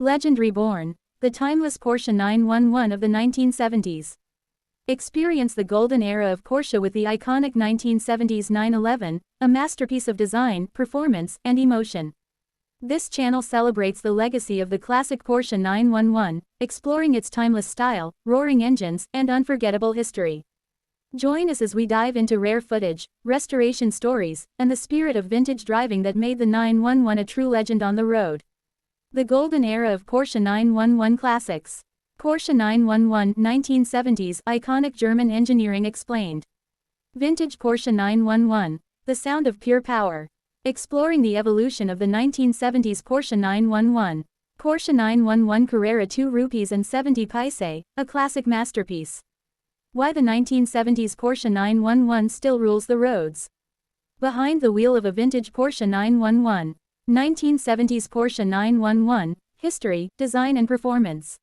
Legend reborn. The timeless Porsche 911 of the 1970s. Experience the golden era of Porsche with the iconic 1970s 911, a masterpiece of design, performance, and emotion. This channel celebrates the legacy of the classic Porsche 911, exploring its timeless style, roaring engines, and unforgettable history. Join us as we dive into rare footage, restoration stories, and the spirit of vintage driving that made the 911 a true legend on the road. The golden era of Porsche 911 classics. Porsche 911 1970s iconic German engineering explained. Vintage Porsche 911, the sound of pure power. Exploring the evolution of the 1970s Porsche 911. Porsche 911 Carrera 2 rupees and 70 paise, a classic masterpiece. Why the 1970s Porsche 911 still rules the roads. Behind the wheel of a vintage Porsche 911. 1970s Porsche 911, history, design and performance.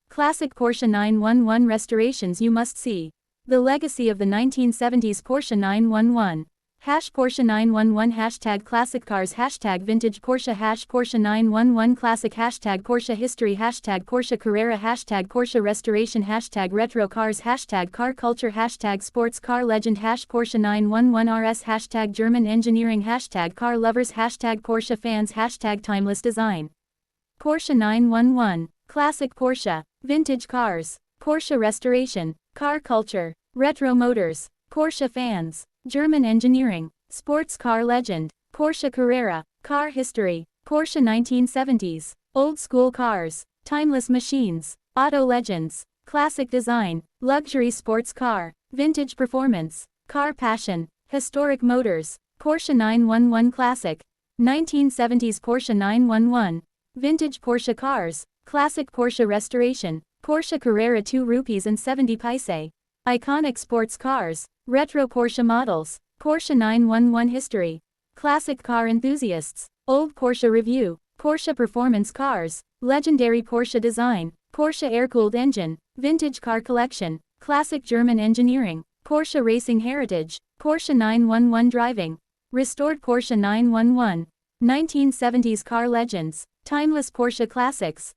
Classic Porsche 911 restorations you must see. The legacy of the 1970s Porsche 911. Porsche 911 Classic cars Vintage Porsche Porsche 911 Classic Porsche History Porsche Carrera Porsche Restoration Retro Cars Car Culture Sports Car Legend Porsche 911 RS German Engineering Car Lovers Porsche Fans Timeless Design. Porsche 911 Classic Porsche Vintage Cars Porsche Restoration Car Culture Retro Motors Porsche Fans German Engineering, Sports Car Legend, Porsche Carrera, Car History, Porsche 1970s, Old School Cars, Timeless Machines, Auto Legends, Classic Design, Luxury Sports Car, Vintage Performance, Car Passion, Historic Motors, Porsche 911 Classic, 1970s Porsche 911, Vintage Porsche Cars, Classic Porsche Restoration, Porsche Carrera 2 rupees and 70 paise, Iconic Sports Cars, Retro Porsche Models, Porsche 911 History, Classic Car Enthusiasts, Old Porsche Review, Porsche Performance Cars, Legendary Porsche Design, Porsche Air-Cooled Engine, Vintage Car Collection, Classic German Engineering, Porsche Racing Heritage, Porsche 911 Driving, Restored Porsche 911, 1970s Car Legends, Timeless Porsche Classics,